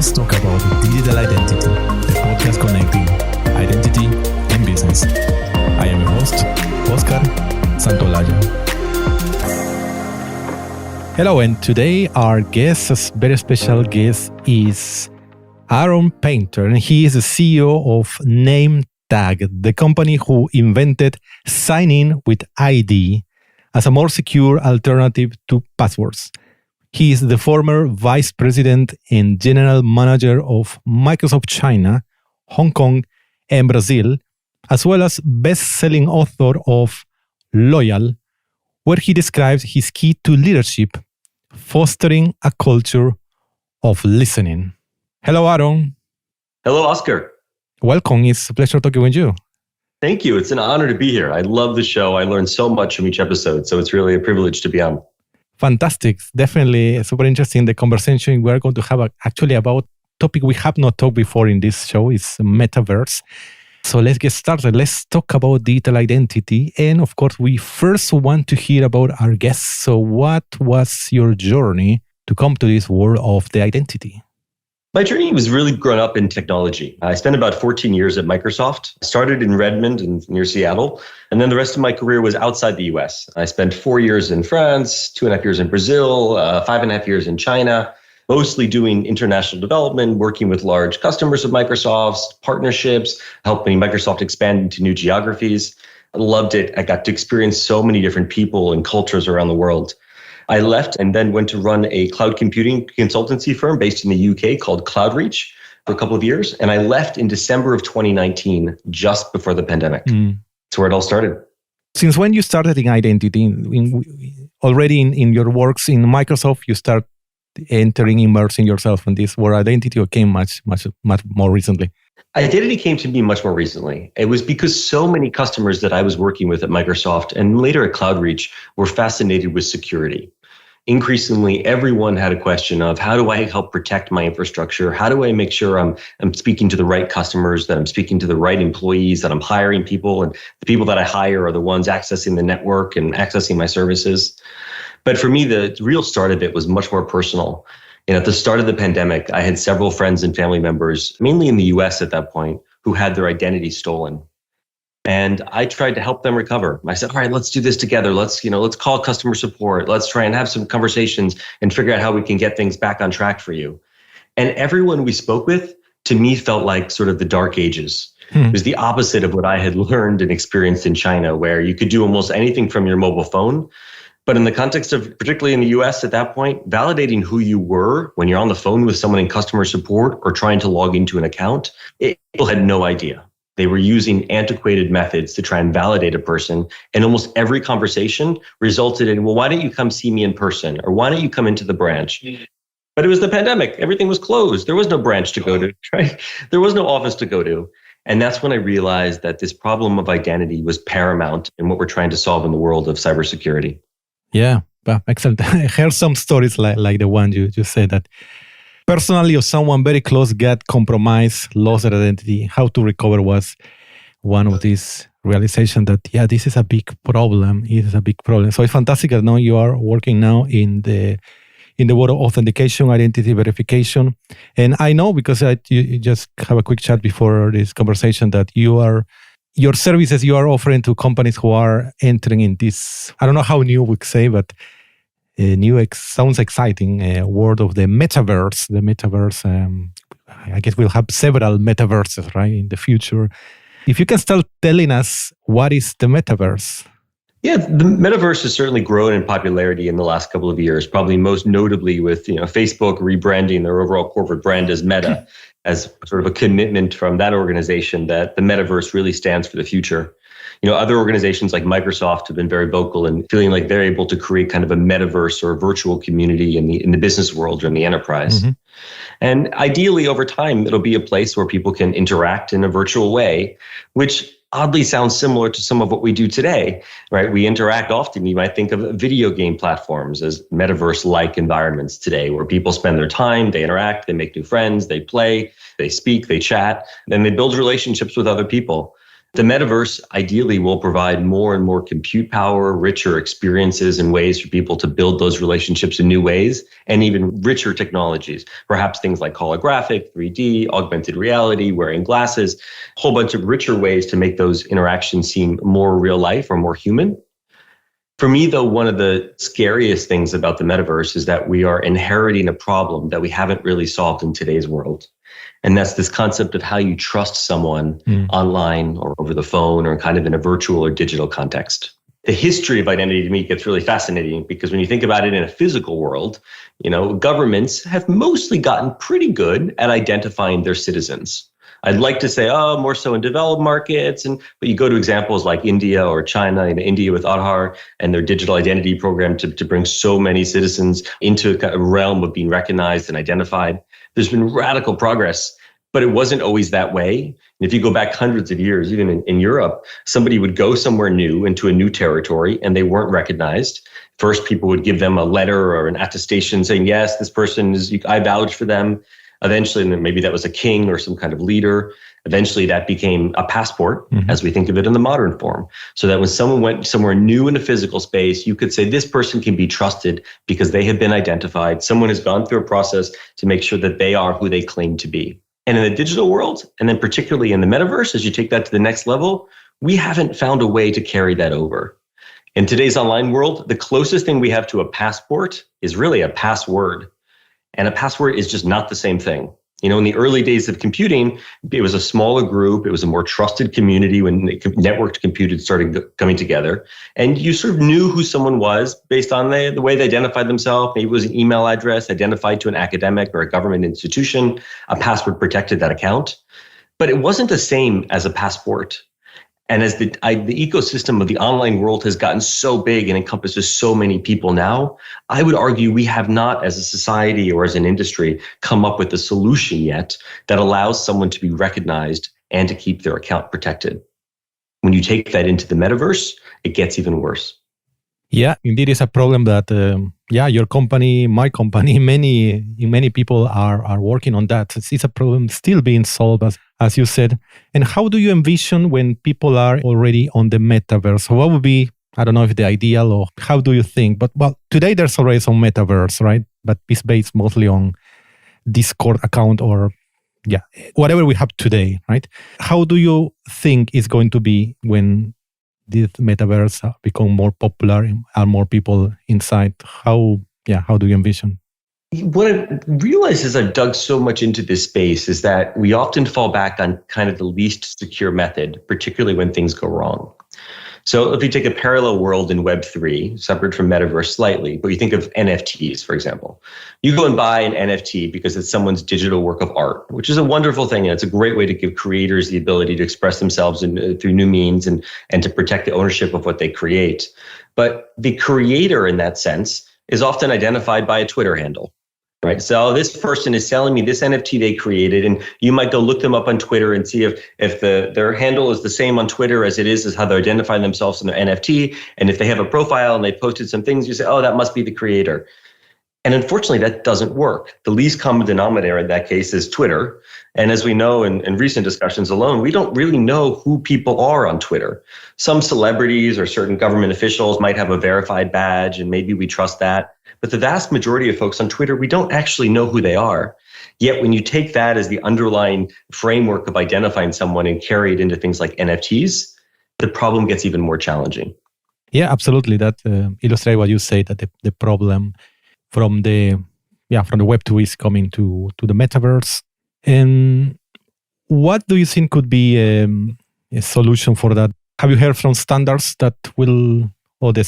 Let's talk about digital identity, the podcast connecting identity and business. I am your host, Oscar Santolaya. Hello, and today our guest, a very special guest, is Aaron Painter, and he is the CEO of NameTag, the company who invented signing with ID as a more secure alternative to passwords. He is the former vice president and general manager of Microsoft China, Hong Kong, and Brazil, as well as best-selling author of Loyal, where he describes his key to leadership, fostering a culture of listening. Hello, Aaron. Hello, Oscar. Welcome. It's a pleasure talking with you. Thank you. It's an honor to be here. I love the show. I learn so much from each episode, so it's really a privilege to be on. Fantastic. Definitely super interesting. The conversation we're going to have actually about topic we have not talked before in this show is metaverse. So let's get started. Let's talk about digital identity. And of course, we first want to hear about our guests. So what was your journey to come to this world of the identity? My journey was really grown up in technology. I spent about 14 years at Microsoft. I started in Redmond and near Seattle, and then the rest of my career was outside the US. I spent 4 years in France, 2.5 years in Brazil, 5.5 years in China, mostly doing international development, working with large customers of Microsoft's, partnerships, helping Microsoft expand into new geographies. I loved it. I got to experience so many different people and cultures around the world. I left and then went to run a cloud computing consultancy firm based in the UK called CloudReach for a couple of years. And I left in December of 2019, just before the pandemic. That's where it all started. Since when you started in identity, already in your works in Microsoft, you start immersing yourself in this world identity, or came much more recently? Identity came to me much more recently. It was because so many customers that I was working with at Microsoft and later at CloudReach were fascinated with security. Increasingly, everyone had a question of how do I help protect my infrastructure? How do I make sure I'm speaking to the right customers, that I'm speaking to the right employees, that I'm hiring people, and the people that I hire are the ones accessing the network and accessing my services. But for me, the real start of it was much more personal. And at the start of the pandemic, I had several friends and family members, mainly in the US at that point, who had their identity stolen. And I tried to help them recover. I said, all right, let's do this together. Let's call customer support. Let's try and have some conversations and figure out how we can get things back on track for you. And everyone we spoke with, to me, felt like sort of the dark ages. It was the opposite of what I had learned and experienced in China, where you could do almost anything from your mobile phone. But in the context of, particularly in the US at that point, validating who you were when you're on the phone with someone in customer support or trying to log into an account, people had no idea. They were using antiquated methods to try and validate a person. And almost every conversation resulted in, well, why don't you come see me in person? Or why don't you come into the branch? But it was the pandemic. Everything was closed. There was no branch to go to, right? There was no office to go to. And that's when I realized that this problem of identity was paramount in what we're trying to solve in the world of cybersecurity. Yeah, excellent. I heard some stories like the one you just said, that personally or someone very close got compromised, lost their identity. How to recover was one of these realization that, yeah, this is a big problem. It is a big problem. So it's fantastic that now you are working now in the world of authentication, identity verification. And I know, because you just have a quick chat before this conversation, that your services you are offering to companies who are entering in this, I don't know how new we could say, but sounds exciting, world of the metaverse. The metaverse, I guess we'll have several metaverses, right, in the future. If you can start telling us, what is the metaverse? Yeah, the metaverse has certainly grown in popularity in the last couple of years, probably most notably with Facebook rebranding their overall corporate brand as Meta, as sort of a commitment from that organization that the metaverse really stands for the future. Other organizations like Microsoft have been very vocal and feeling like they're able to create kind of a metaverse or a virtual community in the business world or in the enterprise. And ideally, over time, it'll be a place where people can interact in a virtual way, which oddly sounds similar to some of what we do today, right? We interact often. You might think of video game platforms as metaverse-like environments today, where people spend their time, they interact, they make new friends, they play, they speak, they chat, and they build relationships with other people. The metaverse ideally will provide more and more compute power, richer experiences and ways for people to build those relationships in new ways, and even richer technologies, perhaps things like holographic, 3D, augmented reality, wearing glasses, a whole bunch of richer ways to make those interactions seem more real life or more human. For me, though, one of the scariest things about the metaverse is that we are inheriting a problem that we haven't really solved in today's world. And that's this concept of how you trust someone online or over the phone or kind of in a virtual or digital context. The history of identity to me gets really fascinating because when you think about it in a physical world, governments have mostly gotten pretty good at identifying their citizens. I'd like to say, more so in developed markets, but you go to examples like India or China, India with Aadhaar and their digital identity program to bring so many citizens into a realm of being recognized and identified. There's been radical progress, but it wasn't always that way. And if you go back hundreds of years, even in Europe, somebody would go somewhere new into a new territory and they weren't recognized. First, people would give them a letter or an attestation saying, yes, this person I vouch for them. Eventually, and then maybe that was a king or some kind of leader. Eventually, that became a passport, as we think of it in the modern form. So that when someone went somewhere new in a physical space, you could say this person can be trusted because they have been identified. Someone has gone through a process to make sure that they are who they claim to be. And in the digital world, and then particularly in the metaverse, as you take that to the next level, we haven't found a way to carry that over. In today's online world, the closest thing we have to a passport is really a password. And a password is just not the same thing. In the early days of computing, it was a smaller group. It was a more trusted community when networked computing started coming together. And you sort of knew who someone was based on the way they identified themselves. Maybe it was an email address identified to an academic or a government institution. A password protected that account. But it wasn't the same as a passport. And as the ecosystem of the online world has gotten so big and encompasses so many people now, I would argue we have not, as a society or as an industry, come up with a solution yet that allows someone to be recognized and to keep their account protected. When you take that into the metaverse, it gets even worse. Yeah, indeed, it's a problem that, your company, my company, many people are working on that. It's a problem still being solved, as you said. And how do you envision when people are already on the metaverse? So what would be, I don't know if the ideal or how do you think? But today there's already some metaverse, right? But it's based mostly on Discord account or whatever we have today, right? How do you think it's going to be when this metaverse become more popular and more people inside? How do you envision? What I realized as I've dug so much into this space is that we often fall back on kind of the least secure method, particularly when things go wrong. So if you take a parallel world in Web3, separate from metaverse slightly, but you think of NFTs, for example. You go and buy an NFT because it's someone's digital work of art, which is a wonderful thing. And it's a great way to give creators the ability to express themselves through new means and to protect the ownership of what they create. But the creator in that sense is often identified by a Twitter handle. Right. So this person is selling me this NFT they created, and you might go look them up on Twitter and see if their handle is the same on Twitter as it is as how they identify themselves in their NFT. And if they have a profile and they posted some things, you say, oh, that must be the creator. And unfortunately, that doesn't work. The least common denominator in that case is Twitter. And as we know in recent discussions alone, we don't really know who people are on Twitter. Some celebrities or certain government officials might have a verified badge, and maybe we trust that. But the vast majority of folks on Twitter, we don't actually know who they are. Yet when you take that as the underlying framework of identifying someone and carry it into things like NFTs, the problem gets even more challenging. Yeah, absolutely. That illustrates what you say, that the problem from the Web2 is coming to the metaverse. And what do you think could be a solution for that? Have you heard from standards that will, or the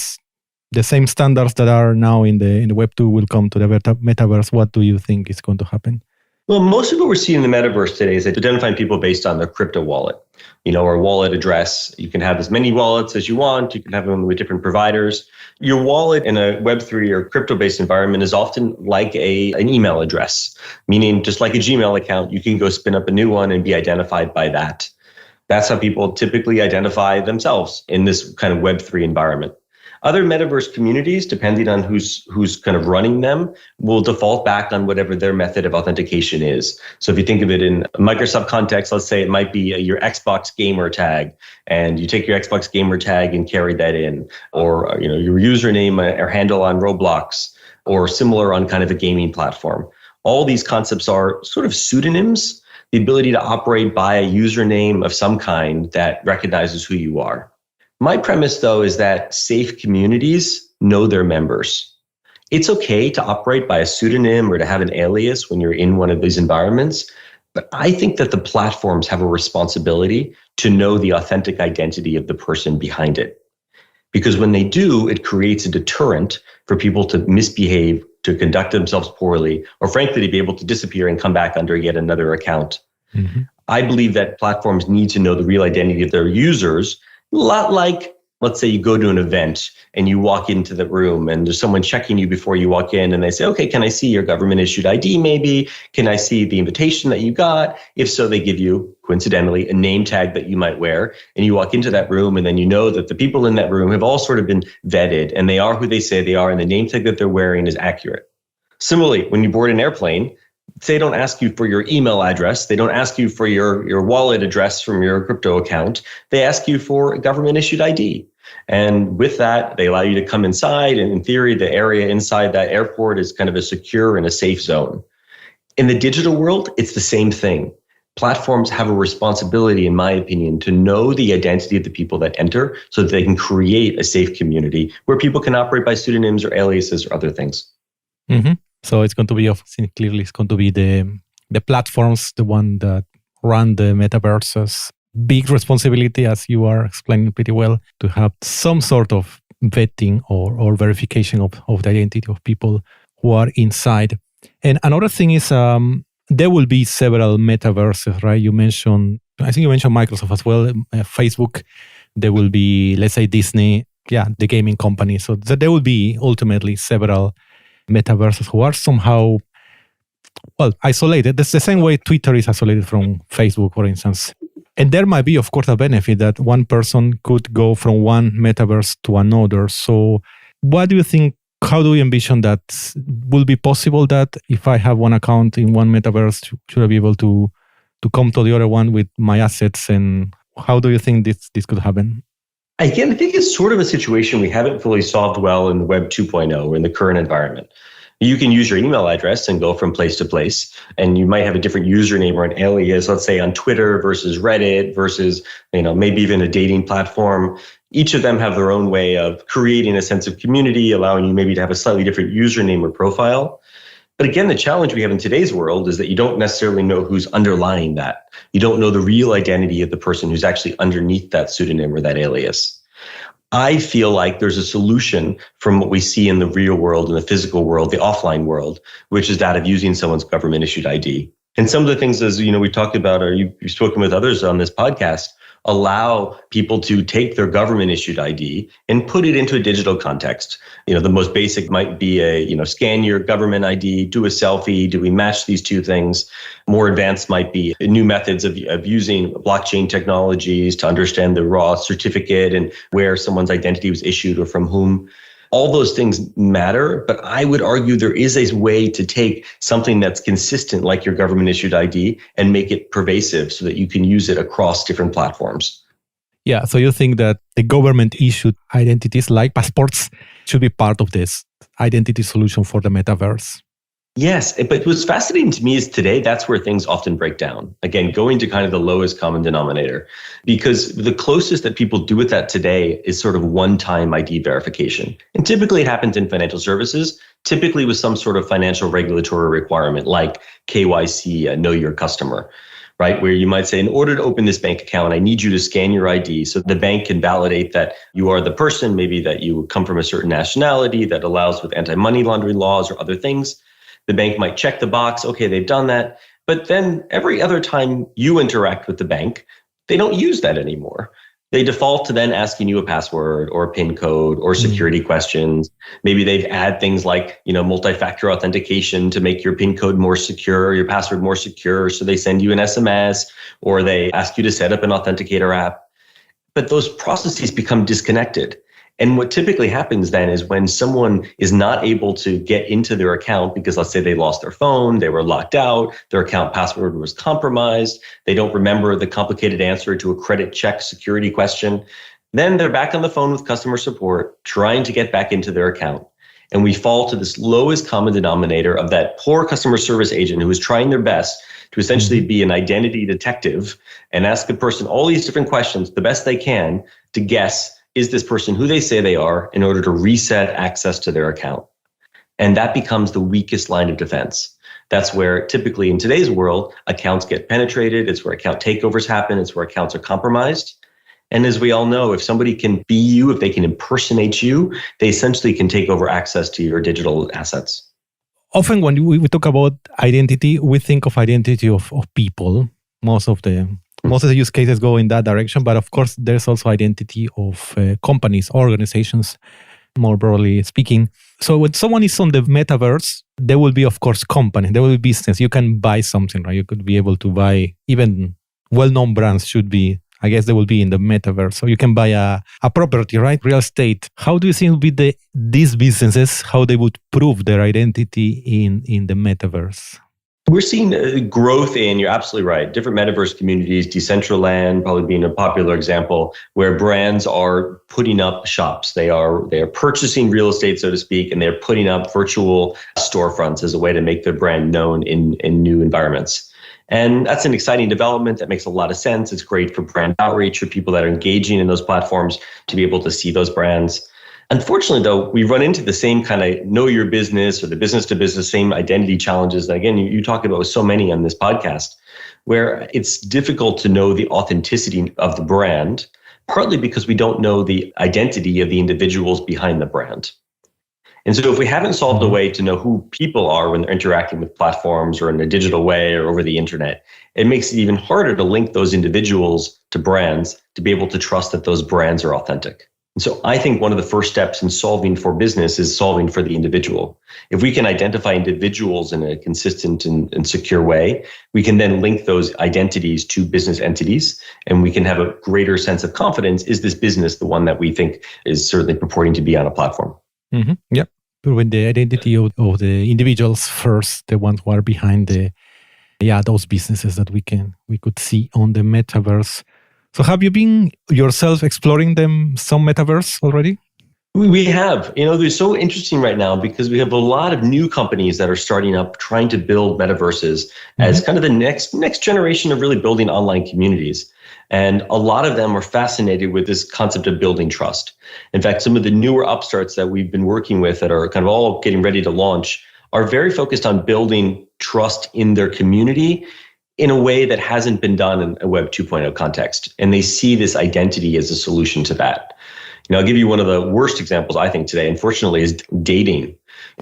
same standards that are now in the Web2 will come to the metaverse? What do you think is going to happen? Well, most of what we're seeing in the metaverse today is identifying people based on their crypto wallet, or wallet address. You can have as many wallets as you want. You can have them with different providers. Your wallet in a Web3 or crypto-based environment is often like an email address, meaning just like a Gmail account, you can go spin up a new one and be identified by that. That's how people typically identify themselves in this kind of Web3 environment. Other metaverse communities, depending on who's kind of running them, will default back on whatever their method of authentication is. So if you think of it in a Microsoft context, let's say it might be your Xbox gamer tag, and you take your Xbox gamer tag and carry that in, or your username or handle on Roblox, or similar on kind of a gaming platform. All these concepts are sort of pseudonyms, the ability to operate by a username of some kind that recognizes who you are. My premise, though, is that safe communities know their members. It's okay to operate by a pseudonym or to have an alias when you're in one of these environments, but I think that the platforms have a responsibility to know the authentic identity of the person behind it. Because when they do, it creates a deterrent for people to misbehave, to conduct themselves poorly, or frankly, to be able to disappear and come back under yet another account. Mm-hmm. I believe that platforms need to know the real identity of their users, a lot like, let's say you go to an event and you walk into the room and there's someone checking you before you walk in and they say, okay, can I see your government issued ID maybe? Can I see the invitation that you got? If so, they give you, coincidentally, a name tag that you might wear. And you walk into that room and then you know that the people in that room have all sort of been vetted and they are who they say they are and the name tag that they're wearing is accurate. Similarly, when you board an airplane, they don't ask you for your email address. They don't ask you for your wallet address from your crypto account. They ask you for a government issued ID. And with that, they allow you to come inside. And in theory, the area inside that airport is kind of a secure and a safe zone. In the digital world, it's the same thing. Platforms have a responsibility, in my opinion, to know the identity of the people that enter so that they can create a safe community where people can operate by pseudonyms or aliases or other things. Mm-hmm. So it's going to be, clearly, it's going to be the platforms, the one that run the metaverses. Big responsibility, as you are explaining pretty well, to have some sort of vetting or verification of the identity of people who are inside. And another thing is there will be several metaverses, right? I think you mentioned Microsoft as well, Facebook. There will be, let's say, Disney, the gaming company. So there will be ultimately several metaverses who are somehow, isolated. That's the same way Twitter is isolated from Facebook, for instance. And there might be, of course, a benefit that one person could go from one metaverse to another. So what do you think, how do you envision that will be possible that if I have one account in one metaverse, should I be able to come to the other one with my assets? And how do you think this could happen? Again, I think it's sort of a situation we haven't fully solved well in Web 2.0 or in the current environment. You can use your email address and go from place to place, and you might have a different username or an alias, let's say on Twitter versus Reddit versus, maybe even a dating platform. Each of them have their own way of creating a sense of community, allowing you maybe to have a slightly different username or profile. But again, the challenge we have in today's world is that you don't necessarily know who's underlying that. You don't know the real identity of the person who's actually underneath that pseudonym or that alias. I feel like there's a solution from what we see in the real world, in the physical world, the offline world, which is that of using someone's government issued ID. And some of the things, as we talked about, or you've spoken with others on this podcast, allow people to take their government issued ID and put it into a digital context. The most basic might be scan your government ID, do a selfie. Do we match these two things? More advanced might be new methods of using blockchain technologies to understand the raw certificate and where someone's identity was issued or from whom. All those things matter, but I would argue there is a way to take something that's consistent like your government issued ID and make it pervasive so that you can use it across different platforms. Yeah, so you think that the government issued identities like passports should be part of this identity solution for the metaverse? Yes, but what's fascinating to me is today, that's where things often break down. Again, going to kind of the lowest common denominator, because the closest that people do with that today is sort of one-time ID verification. And typically it happens in financial services, typically with some sort of financial regulatory requirement like KYC, know your customer, right? Where you might say, in order to open this bank account, I need you to scan your ID so the bank can validate that you are the person, maybe that you come from a certain nationality that allows with anti-money laundering laws or other things. The bank might check the box, okay, they've done that. But then every other time you interact with the bank, they don't use that anymore. They default to then asking you a password or a PIN code or security questions. Maybe they've add things like, multi-factor authentication to make your PIN code more secure, your password more secure. So they send you an SMS or they ask you to set up an authenticator app. But those processes become disconnected. And what typically happens then is when someone is not able to get into their account because let's say they lost their phone, they were locked out, their account password was compromised, they don't remember the complicated answer to a credit check security question, then they're back on the phone with customer support trying to get back into their account. And we fall to this lowest common denominator of that poor customer service agent who is trying their best to essentially be an identity detective and ask the person all these different questions, the best they can, to guess, is this person who they say they are, in order to reset access to their account. And that becomes the weakest line of defense. That's where typically in today's world, accounts get penetrated. It's where account takeovers happen. It's where accounts are compromised. And as we all know, if somebody can be you, if they can impersonate you, they essentially can take over access to your digital assets. Often when we talk about identity, we think of identity of people. Most of the use cases go in that direction. But of course, there's also identity of companies, organizations, more broadly speaking. So when someone is on the metaverse, there will be, of course, company. There will be business. You can buy something, right? You could be able to buy even well-known brands should be, I guess they will be in the metaverse. So you can buy a property, right? Real estate. How do you think with these businesses, how they would prove their identity in the metaverse? We're seeing growth in, you're absolutely right, different metaverse communities, Decentraland probably being a popular example, where brands are putting up shops. They are purchasing real estate, so to speak, and they're putting up virtual storefronts as a way to make their brand known in new environments. And that's an exciting development. That makes a lot of sense. It's great for brand outreach, for people that are engaging in those platforms to be able to see those brands. Unfortunately, though, we run into the same kind of know your business or the business to business, same identity challenges that, again, you talk about with so many on this podcast, where it's difficult to know the authenticity of the brand, partly because we don't know the identity of the individuals behind the brand. And so if we haven't solved a way to know who people are when they're interacting with platforms or in a digital way or over the internet, it makes it even harder to link those individuals to brands to be able to trust that those brands are authentic. And so I think one of the first steps in solving for business is solving for the individual. If we can identify individuals in a consistent and secure way, we can then link those identities to business entities, and we can have a greater sense of confidence. Is this business the one that we think is certainly purporting to be on a platform? Mm-hmm. Yep. Proving the identity of the individuals first, the ones who are behind those businesses that we could see on the metaverse. So have you been yourself exploring some metaverse already? We have. They're so interesting right now because we have a lot of new companies that are starting up trying to build metaverses as kind of the next generation of really building online communities. And a lot of them are fascinated with this concept of building trust. In fact, some of the newer upstarts that we've been working with that are kind of all getting ready to launch are very focused on building trust in their community in a way that hasn't been done in a Web 2.0 context. And they see this identity as a solution to that. I'll give you one of the worst examples, I think, today, unfortunately, is dating.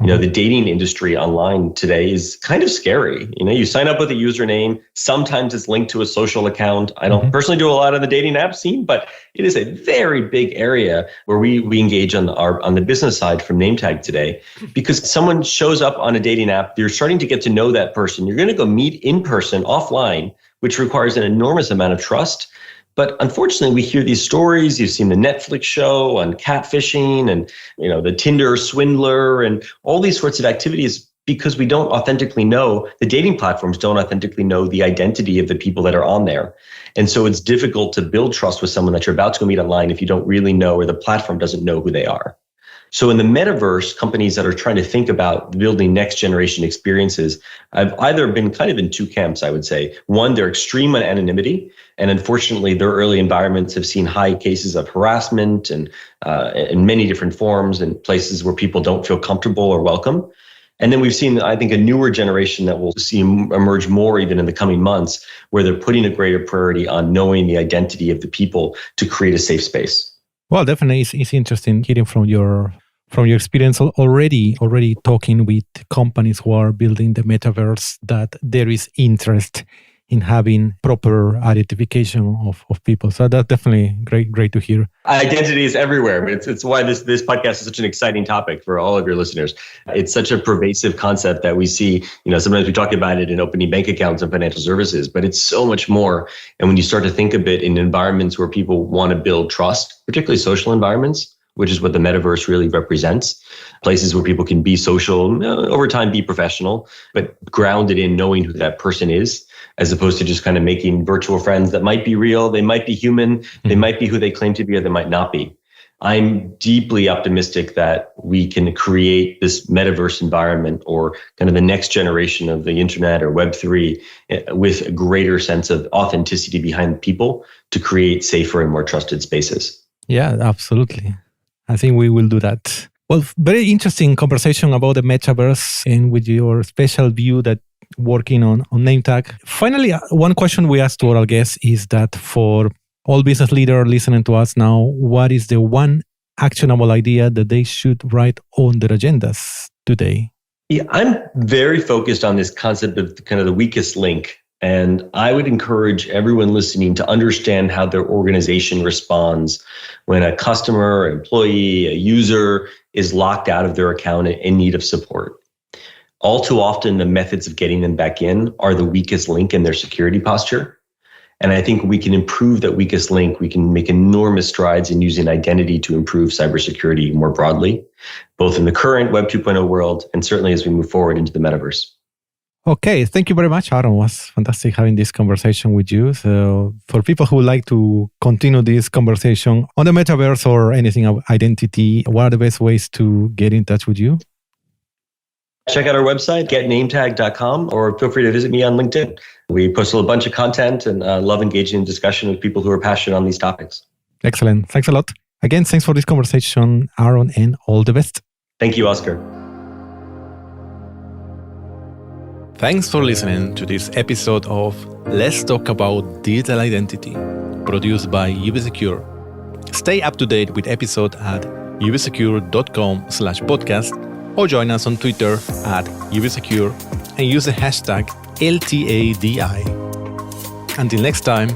The dating industry online today is kind of scary. You sign up with a username. Sometimes it's linked to a social account. I don't personally do a lot of the dating app scene, but it is a very big area where we engage on the business side from NameTag today, because someone shows up on a dating app. You're starting to get to know that person. You're going to go meet in person offline, which requires an enormous amount of trust. But unfortunately, we hear these stories. You've seen the Netflix show on catfishing and, the Tinder swindler and all these sorts of activities, because we don't authentically know, the dating platforms don't authentically know the identity of the people that are on there. And so it's difficult to build trust with someone that you're about to go meet online if you don't really know, or the platform doesn't know who they are. So in the metaverse, companies that are trying to think about building next generation experiences, I've either been kind of in two camps, I would say. One, they're extreme on anonymity. And unfortunately, their early environments have seen high cases of harassment and in many different forms and places where people don't feel comfortable or welcome. And then we've seen, I think, a newer generation that we'll see emerge more even in the coming months, where they're putting a greater priority on knowing the identity of the people to create a safe space. Well, definitely, it's interesting hearing from your experience already talking with companies who are building the metaverse, that there is interest in having proper identification of people. So that's definitely great to hear. Identity is everywhere. It's why this podcast is such an exciting topic for all of your listeners. It's such a pervasive concept that we see, sometimes we talk about it in opening bank accounts and financial services, but it's so much more. And when you start to think of it in environments where people want to build trust, particularly social environments, which is what the metaverse really represents. Places where people can be social, over time be professional, but grounded in knowing who that person is, as opposed to just kind of making virtual friends that might be real, they might be human, they might be who they claim to be, or they might not be. I'm deeply optimistic that we can create this metaverse environment, or kind of the next generation of the internet or Web3, with a greater sense of authenticity behind people to create safer and more trusted spaces. Yeah, absolutely. I think we will do that. Well, very interesting conversation about the metaverse, and with your special view that working on NameTag. Finally, one question we asked to all our guests is that for all business leaders listening to us now, what is the one actionable idea that they should write on their agendas today? Yeah, I'm very focused on this concept of kind of the weakest link. And I would encourage everyone listening to understand how their organization responds when a customer, employee, a user is locked out of their account in need of support. All too often, the methods of getting them back in are the weakest link in their security posture. And I think we can improve that weakest link. We can make enormous strides in using identity to improve cybersecurity more broadly, both in the current Web 2.0 world and certainly as we move forward into the metaverse. Okay, thank you very much, Aaron. It was fantastic having this conversation with you. So for people who would like to continue this conversation on the metaverse or anything of identity, what are the best ways to get in touch with you? Check out our website, getnametag.com, or feel free to visit me on LinkedIn. We post a bunch of content and love engaging in discussion with people who are passionate on these topics. Excellent. Thanks a lot. Again, thanks for this conversation, Aaron, and all the best. Thank you, Oscar. Thanks for listening to this episode of Let's Talk About Digital Identity, produced by UbiSecure. Stay up to date with episodes at ubisecure.com/podcast, or join us on Twitter at UbiSecure and use the hashtag LTADI. Until next time,